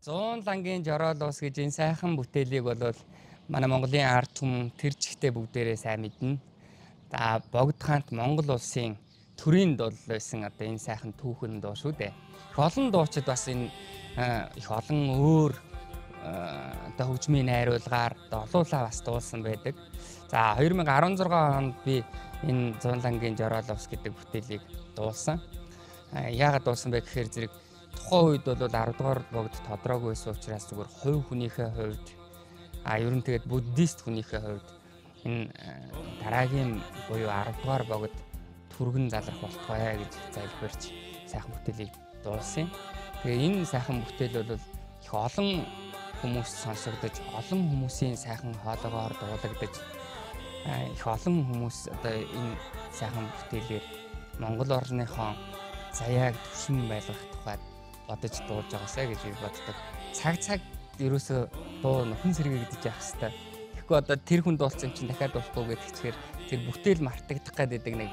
100 лангийн жороод ус гэж энэ сайхан бүтээлийг бол манай Монголын ард түмэн тэр чигтээ бүгдээрээ сайн мэднэ. За богд хаант Монгол улсын төрийн дуу байсан одоо энэ сайхан түүхэн дуу шүү дээ. Их олон дуучид бас энэ их олон өөр одоо хөгжмийн найруулгаар олуулаа бас дуулсан байдаг. За 2016 онд би энэ Зунлангийн Жороловс гэдэг бүтээлийг дуулсан. Яагаад дуулсан бэ гэхээр зэрэг тухайн үед бол 10 дугаар богд тодорхойгүй байсан учраас зүгээр хувь хүнийхээ хувьд ер нь тэгээд буддист хүнийхээ хувьд энэ дараагийн буюу 10 дугаар богд түргэн залрах болтугай гэж залбирч сайхан бүтээлийг дуулсан. Тэгээ энэ сайхан бүтээл бол их олон хүмүүс сонсогдож, олон хүмүүсийн сайхан хоолоогоор дуулагдаж, их олон хүмүүс одоо энэ сайхан бүтээлээр Монгол орныхон заяаг түвшин байлгах тухайд бодож дуулж байгаасаа гэж би боддог. Цаг ерөөсөө дуу нөхөн сэргээгдэж явах хэвээр. Тэгэхгүй одоо тэр хүн дуулсан чинь дахиад дуулахгүй гэдэг чигээр тэр бүтээл мартагдах гэдэг нэг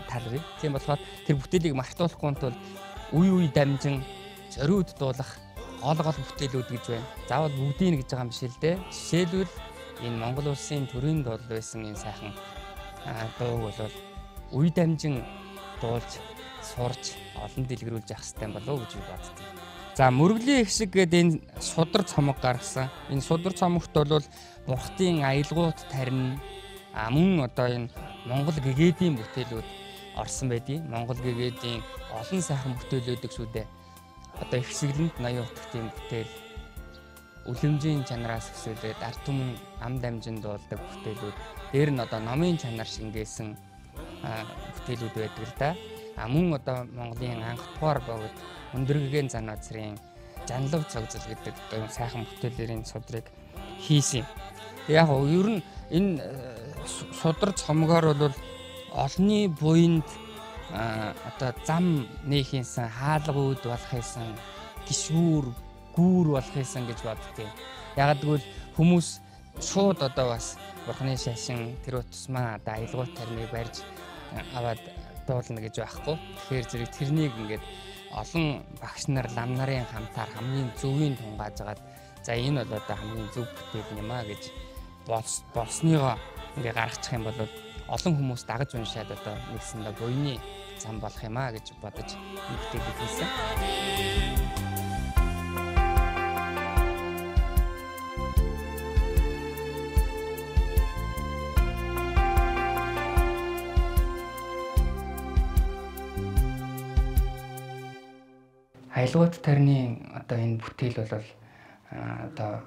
тал бий. Тийм болохоор тэр бүтээлийг мартуулахгүй тул үе дамжин зориуд дуулах гол бүтээлүүд гэж байна. Заавал бүгдийг гэж байгаа юм биш л дээ. Жишээлбэл энэ Монгол улсын төрийн дуу байсан энэ сайхан дууг бол үе дамжин дуулж сурж олон дэлгэрүүлж явах хэрэгтэй болов уу гэж би боддог. За мөргөлийн их шиг гэдэг энэ судар цомог гаргасан. Энэ судар цомогт бол бурхтын аялгууд тарин мөн одоо энэ Монгол гэгээдийн бүтээлүүд орсон байдгийг. Монгол гэгээдийн олон сайхан бүтээлүүд шүү дээ. Одоо ихсгэлэнд 80 утга тийм бүтээл, үлэмжийн чанараас өсөлөд ард түмэн ам дамжин дуулдаг бүтээлүүд. Дээр нь одоо номын чанар шингээсэн бүтээлүүд байдаг л да. Мөн одоо Монголын анх дугаар богд өндөргөгийн зан азрын жанлав цогцол гэдэг одоо сайхан бүтээлэрийн судрыг хийсэн. Яг нь ер нь энэ судар цомгоор бол олонний буйнд одоо зам нээхийнсэн, хаалга үүд болох юмсан, гişүүр, гүүр болох юмсан гэж боддгийг. Яг гэвэл хүмүүс шууд одоо бас бурхны шашин тэр утасмаа одоо аялгуут тарныг барьж аваад дуулна гэж байхгүй. Тэгэхээр зэрэг тэрнийг ингээд олон багш нар, лам нарын хамтаар хамгийн зөвийн тунгааж агаад за энэ бол одоо хамгийн зөв бүтээл юм а гэж болсныгоо ингээ гаргачих юм бол олон хүмүүс дагаж уншаад одоо нэгсэндээ буйны зам болох юм а гэж бодож бүтээлийг хийсэн. Аялгууд тарны одоо энэ бүтээл бол одоо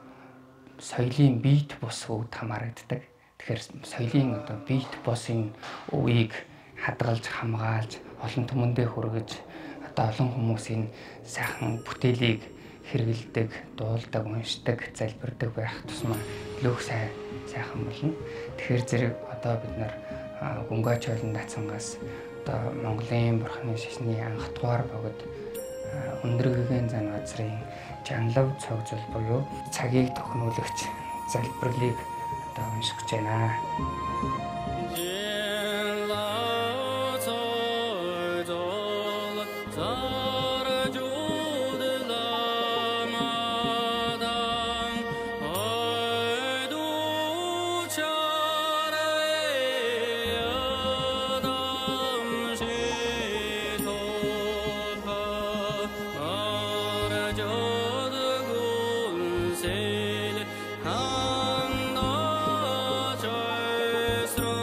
соёлын бит бус үүд хамаарагддаг. Тэгэхээр соёлын одоо бит бусын үеийг хадгалж, хамгаалж, олон түмэндээ хүргэж одоо олон хүмүүсийн сайхан бүтээлийг хэрэгэлдэг, дуулдаг, уншдаг, залбирдаг байх тусмаа лөөх сайхан болно. Тэгэхээр зэрэг одоо бид нар гүнгаач ойлон дацангаас одоо Монголын бурхны шашны анх дугаар богд өндөргөгийн зан азрын жанлав цогцол буюу цагийг тохиологч залбирлыг одоо уншиж байна. Sel handa joy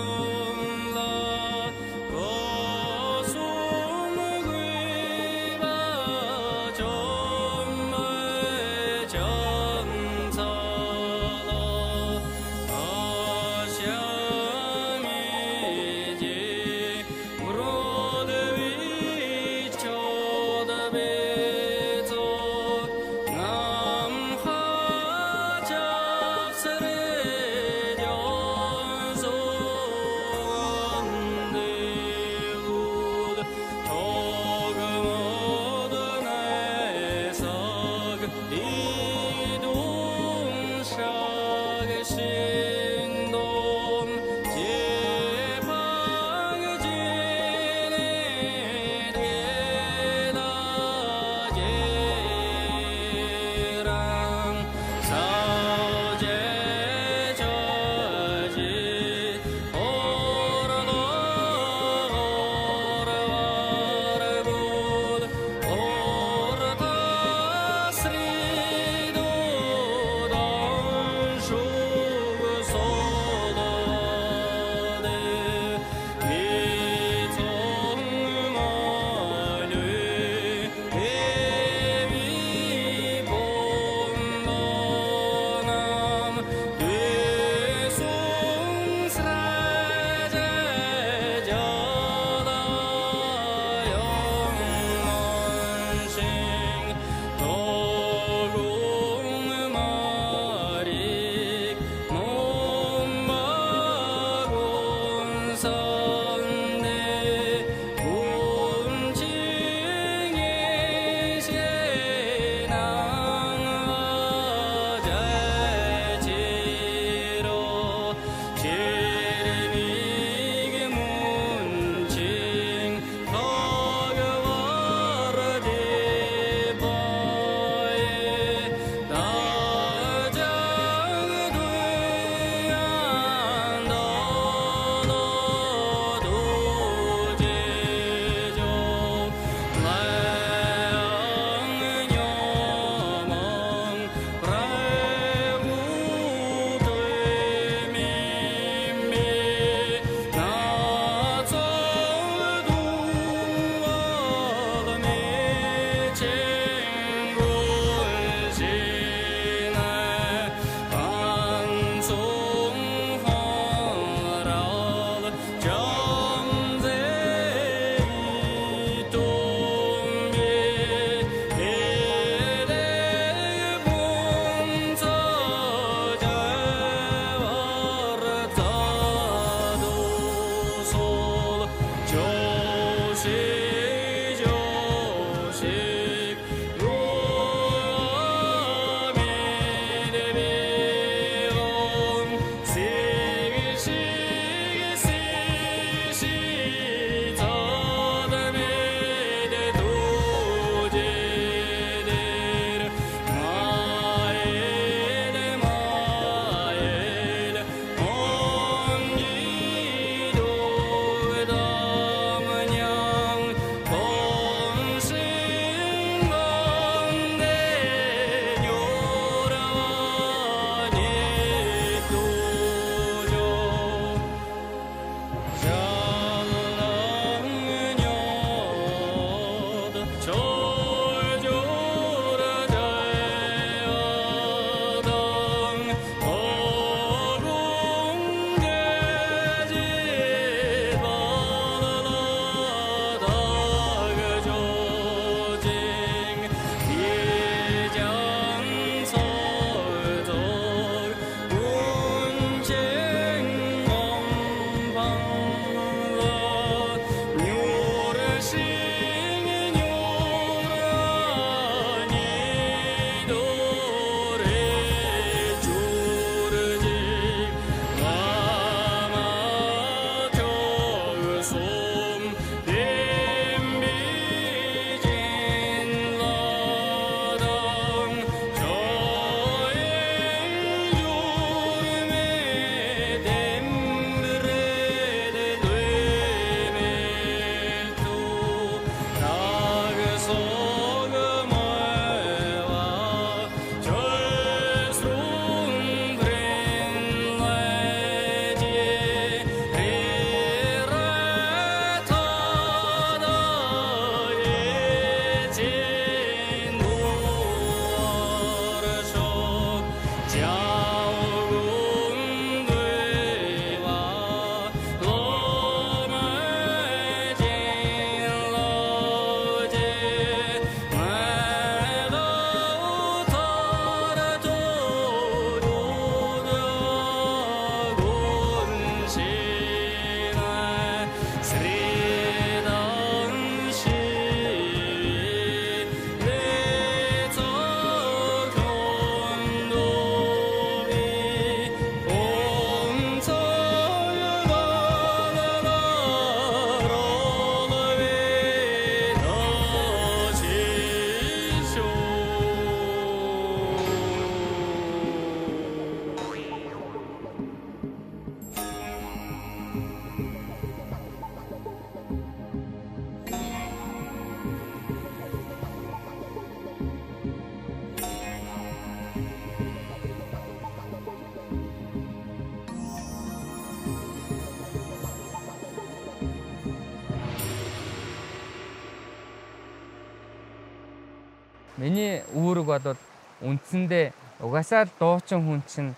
Миний үүрэг бол үндсэндээ угаасаа л дуучин хүн чинь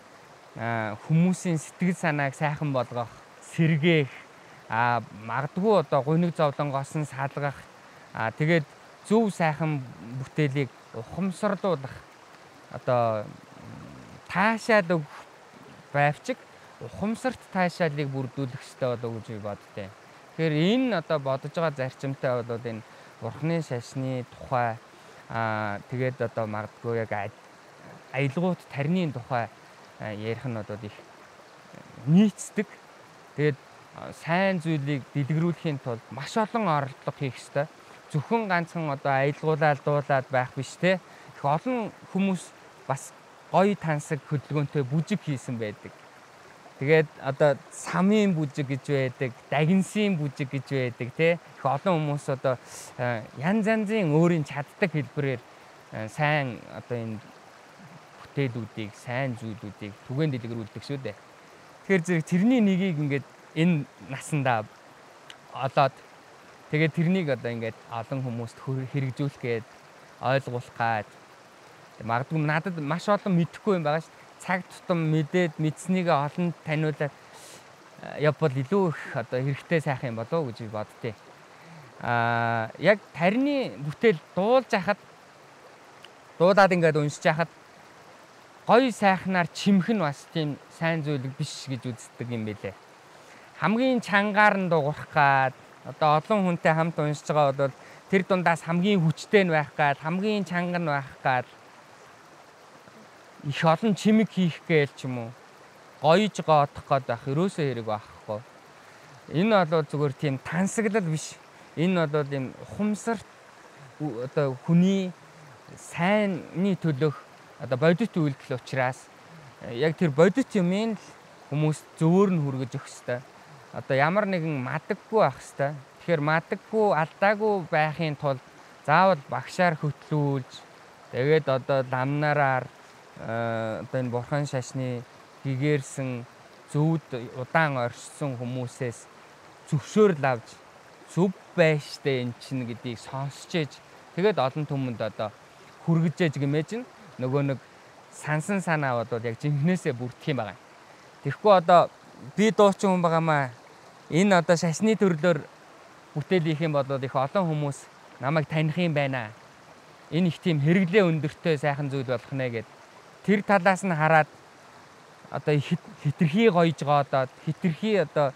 хүмүүсийн сэтгэл санааг сайхан болгох, сэргээх, магадгүй одоо гуниг зовлонгоос нь салгах, тэгээд зөв сайхан бүтээлийг ухамсарлуулах, одоо таашаал өгөх байвчиг ухамсарт таашаалыг бүрдүүлэх ёстой болов уу гэж би боддیں۔ Тэгэхээр энэ одоо бодож байгаа зарчимтай бол энэ Бурхны шашны тухай тэгээд одоо магадгүй яг аялгауут тарины тухай ярих нь бол их нийцдэг. Тэгээд сайн зүйлийг дэлгэрүүлэхийн тулд маш олон оролдлого хийх ёстой. Зөвхөн ганцхан одоо аялгуулаад дуулаад байх биш те. Их олон хүмүүс бас гоё тансаг хөдөлгөөнтэй бүжиг хийсэн байдаг. Тэгээд одоо самын бүжиг гэж байдаг, дагинсын бүжиг гэж байдаг те. Их олон хүмүүс одоо янз янзын өөрийн чаддаг хэлбэрээр сайн одоо энэ бүтээлүүдийг, сайн зүйлүүдийг түгээн дэлгэрүүлдэг шүү дээ. Тэгэхээр зэрэг тэрний нэгийг ингээд энэ насандаа олоод тэгээд тэрнийг одоо ингээд олон хүмүүст хэрэгжүүлэх гээд ойлгуулах гад. Магадгүй надад маш олон мэдэхгүй юм байгаа шүү. Цаг тутам мэдээд мэдснийг олонд таниулаад явбал илүү их одоо хэрэгтэй сайхан юм болов уу гэж би боддیں۔ Яг тарины бүтээл дуулж хахад дуулаад ингээд уншиж хахад гоё сайхнаар чимэх нь бас тийм сайн зүйл биш гэж үздэг юм байлээ. Хамгийн чангаар нь дуурах гад одоо олон хүнтэй хамт уншиж байгаа бол тэр дундаас хамгийн хүчтэй нь байх гад, хамгийн чанга нь байх гад их олон чимэг хийх гээл ч юм уу гоёж гоодох гээд байх ерөөсөө хэрэг байхгүй. Энэ бол зүгээр тийм тансаглал биш. Энэ бол юм ухамсарт одоо хүний сайнны төлөх одоо бодит үйлдэл учраас яг тэр бодит юмыг хүмүүс зөвөр нь хүргэж өгөх ёстой. Одоо ямар нэгэн мадаггүй байх ёстой. Тэгэхээр мадаггүй, алдаагүй байхын тулд заавал багшаар хөтлүүлж тэгээд одоо ламнараар одоо энэ Бурхан шашны гэгээрсэн зөвд удаан оршсон хүмүүсээс зөвшөөрөл авч зөв байж штэ эн чинь гэдгийг сонсч ээж тэгээд олон түмэнд одоо хүргэж ээж гэмээж нөгөө нэг сансан санаа бол яг жинхнээсээ бүрдэх юм байгаа. Тэгэхгүй одоо би дуучин хүн байгаамаа энэ одоо шашны төрлөөр бүтээл хийх юм бол их олон хүмүүс намайг таних юм байна. Энэ их тийм хэрэглээ өндөртэй сайхан зүйл болох нэ гэд тэр талаас нь хараад одоо хитрхи гоёж гоодоод хитрхи одоо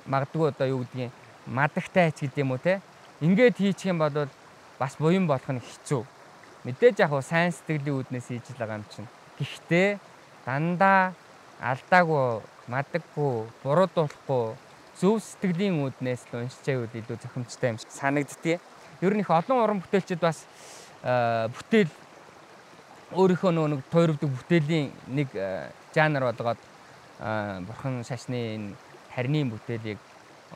магадгүй одоо юу гэдгийг мадагтай ч гэдэм үү те. Ингээд хийчих юм бол бас буян болох нь хэцүү. Мэдээж яг сайн сэтгэлийн үүднээс хийж л байгаа юм чинь. Гэхдээ дандаа алдаагүй, мадаггүй, буруудуулахгүй зөв сэтгэлийн үүднээс л уншичаавал илүү зохимжтой юм шиг санагддгийг. Ер нь их олон уран бүтээлчид бас бүтээл өөрийнхөө нэг тойрогддог бүтээлийн нэг жанр болгоод Бурхан шашны энэ тарины бүтээлийг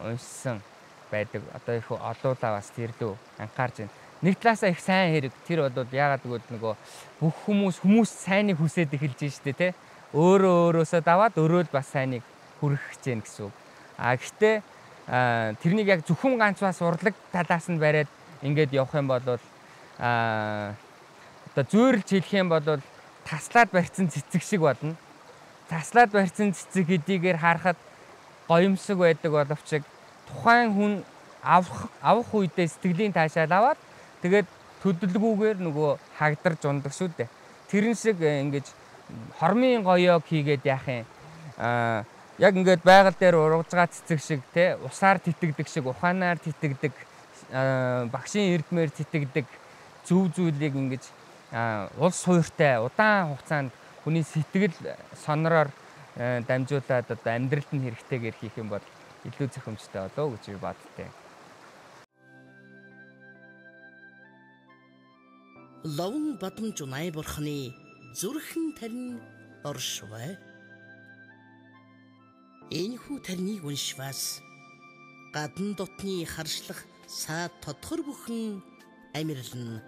уншсан байдаг. Одоо их олуулаа бас тэр лөө анхаарч байна. Нэг талаасаа их сайн хэрэг. Тэр бол яагаад гэвэл нөгөө бүх хүмүүс сайныг хүсээд эхэлж штэ тэ. Өөрөөсөө даваад өөрөө л бас сайныг хүргэх гэж байна гэсэн үг. Гэхдээ тэрнийг яг зөвхөн ганц бас урлаг талаас нь бариад ингээд явах юм бол одоо зөөрөлж хэлэх юм бол таслаад барьсан цэцэг шиг болно. Таслаад барьсан цэцэг хэдийгээр харахад гоёмсог байдаг боловч тухайн хүн авах үедээ сэтгэлийн таашаал аваад тэгээд төдөлгүүгээр нөгөө хагдарч ундаг шүү дээ. Тэрэн шиг ингэж хормын гоёог хийгээд яах юм. Яг ингээд байгаль дээр ургаж байгаа цэцэг шиг те усаар титгдэг шиг ухаанаар титгдэг багшийн эрдмээр титгдэг зөв зүйлийг ингэж улс хууртай удаан хугацаанд хүний сэтгэл сонороор дамжуулаад одоо амьдралд нь хэрэгтэйгээр хийх юм бол илүү зохимжтой болоо гэж би боддیں۔ Ловн бадамж унай Бурханы зүрхэн тарин оршвэ. Энэхүү тариныг уншвас гадна дотны харшлах саад тодхор бүхэн амьрлна.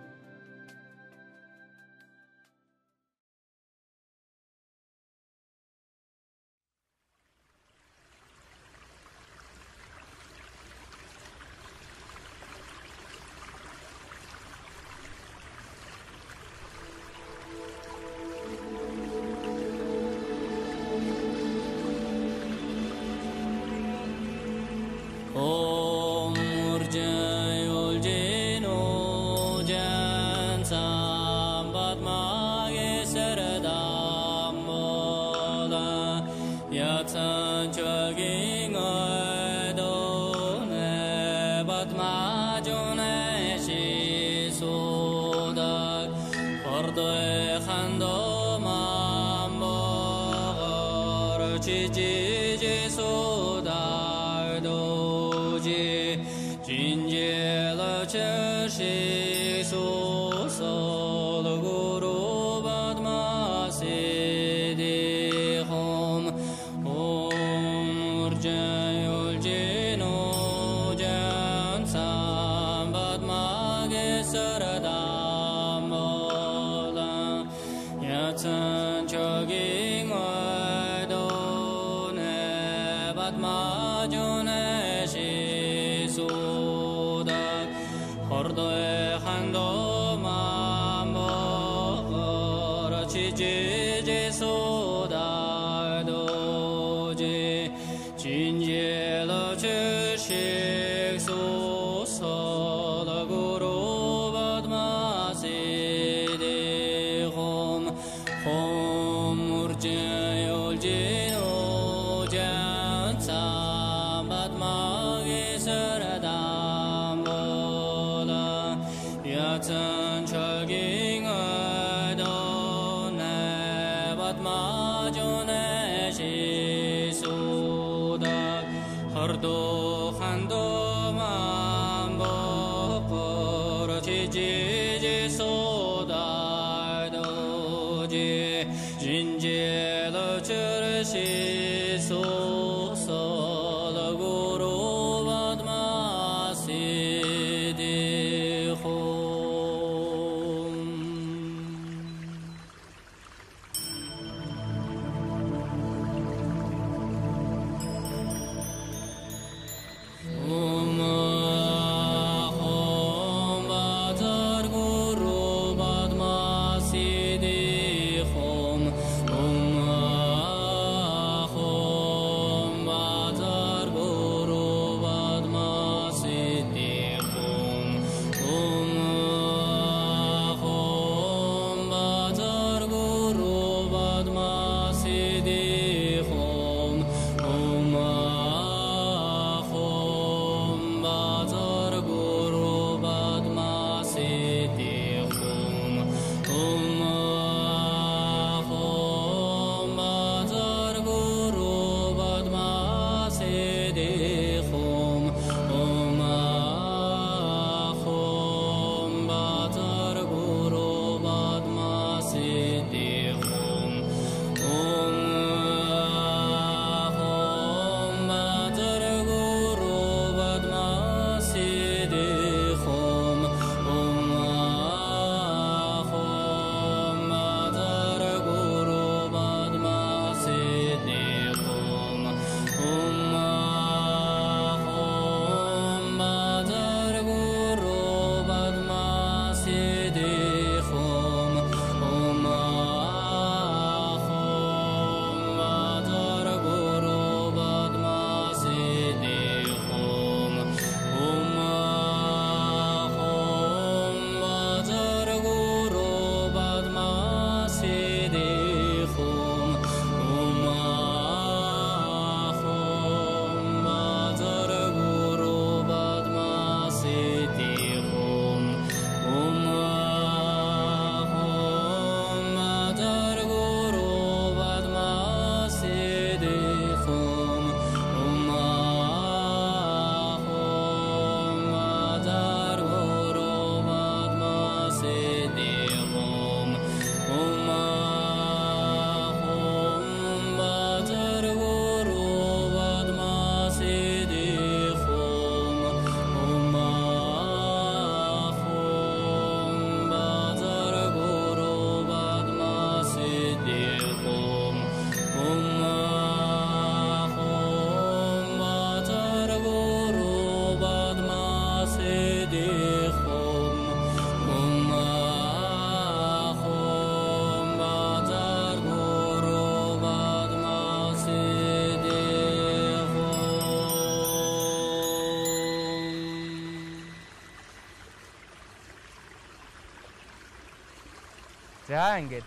За ингээд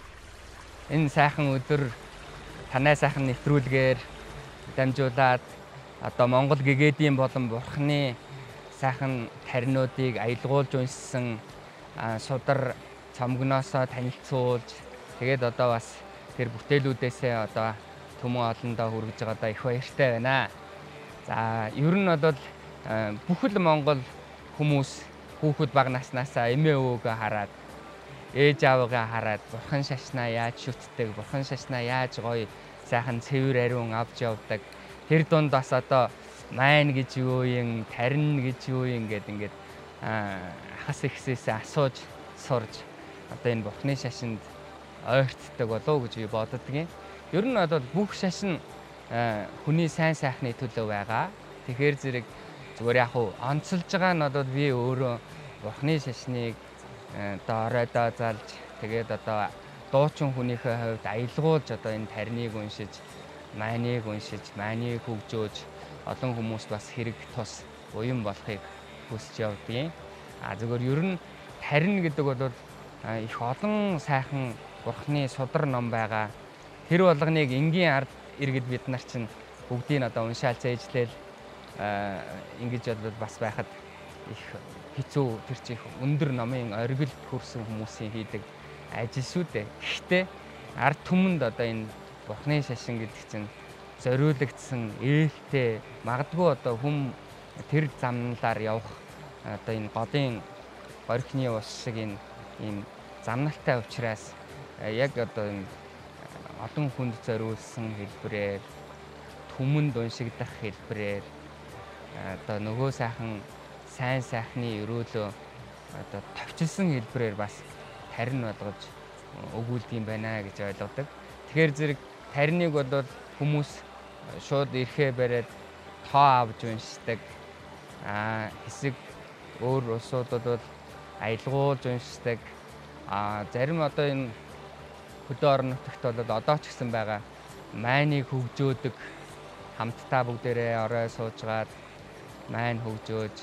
энэ сайхан өдөр танай сайхан нэвтрүүлгээр дамжуулаад одоо Монгол гэгээдийн болон Бурхны сайхан таринуудыг аялгуулж уншсан судар цомгноосоо танилцуулж тэгээд одоо бас тэр бүтээлүүдээсээ одоо төмөн олондоо хүргэж байгаадаа их баяртай байна. За ер нь бол бүхэл Монгол хүмүүс хүүхэд бага наснаасаа эмээ өвөөгөө хараад ээж аавыгаа хараад бурхан шашнаа яаж шүтдэг, бурхан шашнаа яаж гоё сайхан цэвэр ариун авч явдаг. Тэр дунд бас одоо майн гэж юу юм, тарин гэж юу юм ингээд хас ихсээсээ асууж сурж одоо энэ бурхны шашинд ойртдог болов гэж би боддгийн. Ер нь бол бүх шашин хүний сайн сайхны төлөө байгаа. Тэгэхээр зэрэг зүгээр яг онцолж байгаа нь бол би өөрөө бурхны шашныг одоо оройдоо залж тэгээд одоо дуучин хүнийхээ хувьд аялгуулж одоо энэ тариныг уншиж, майныг уншиж, майныг хөгжөөж олон хүмүүст бас хэрэг тус уян болохыг хүсэж явдгийн. Зүгээр ер нь тарин гэдэг бол их олон сайхан бурхны судар ном байгаа. Тэр болгоныг энгийн ард иргэд бид нар чинь бүгдийг одоо уншаал цээжлээл ингэж бас байхад их хэцүү тэр чих өндөр номын оргилд хүрсэн хүмүүсийн хийдэг ажил шүү дээ. Гэхдээ ард түмэнд одоо энэ бурхны шашин гэдэг чинь зориулагдсан ээлтэй магадгүй одоо хүм тэр замналаар явах одоо энэ годын горхины ус шиг энэ ийм замналтай учраас яг одоо энэ олон хүнд зориулсан хэлбэрээр түмэнд уншигдах хэлбэрээр одоо нөгөө сайхан сайн сайхны өрөөлөө одоо товчилсан хэлбэрээр бас тарин болгож өгүүлдэг юм байна гэж ойлгодог. Тэгэхээр зэрэг тариныг бол хүмүүс шууд ирэхээ бариад тоо авч уншдаг. Хэсэг өөр улсуудад бол аялгуулж уншдаг. Зарим одоо энэ хөдөө орон нутагт бол одоо ч гэсэн байгаа майныг хөгжөөдөг хамтдаа бүгдээрээ орой суужгаад майн хөгжөөж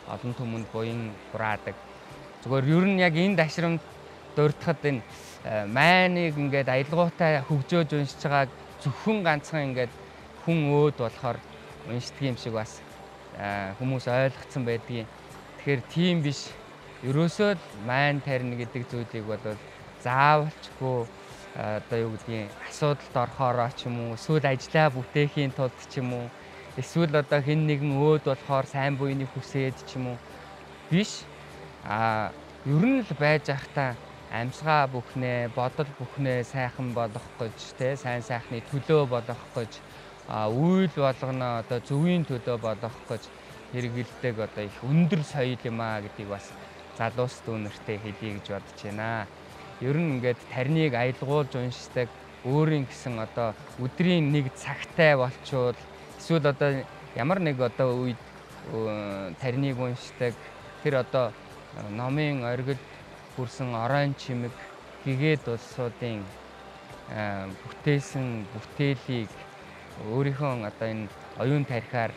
олон түмэнд буян хураадаг. Зүгээр ер нь яг энэ дашрамд дурдхад энэ майныг ингээд аялгуутай хөгжөөж уншиж байгааг зөвхөн ганцхан ингээд хүн өөд болохоор уншдаг юм шиг бас хүмүүс ойлгоцсон байдгийг. Тэгэхээр тийм биш. Ерөөсөө майн тарин гэдэг зүйлийг бол заавалчгүй одоо юу гэдгийг асуудалд орохороо ч юм уу, эсвэл ажлаа бүтээхийн тулд ч юм уу, эсвэл одоо хэн нэгэн өөд болохоор сайн буйныг хүсээд ч юм уу биш. Ер нь л байж ахта амьсгаа бүхнээ, бодол бүхнээ сайхан болгох гэж те сайн сайхны төлөө болгох гэж үйл болгоно одоо зөвийн төлөө болгох гэж хэрэгэлдэг одоо их өндөр соёл юм гэдгийг бас залуус дүүнэртэй хэлье гэж бодож байна. Ер нь ингээд тариныг аялгуулж уншдаг, өөрийн гэсэн одоо өдрийн нэг цагтай болчвол эсвэл одоо ямар нэг одоо үед тариныг уншдаг, тэр одоо номын оргил хүрсэн оройн чимэг гэгээд улсуудын бүтээсэн бүтээлийг өөрийнхөө одоо энэ оюун тарихаар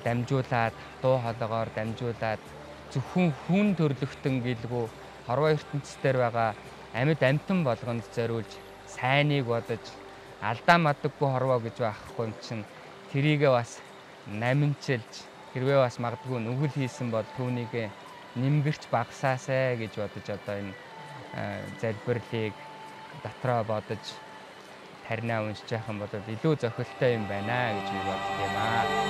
дамжуулаад, дуу хоолойгоор дамжуулаад зөвхөн хүн төрлөختөн гэлгүй хорвоо ертөнцийн байгаа амьд амтан болгонд зориулж сайныг бодож алдаа мадаггүй хорвоо гэж байхгүй юм чинь тэрийгээ бас наминчилж хэрвээ бас магадгүй нүгэл хийсэн бол түүнийг нэмгэрч багасаасай гэж бодож одоо энэ залбирлыг дотроо бодож таринаа уншиж явах юм бол илүү зохилтой юм байна гэж би боддог юм аа.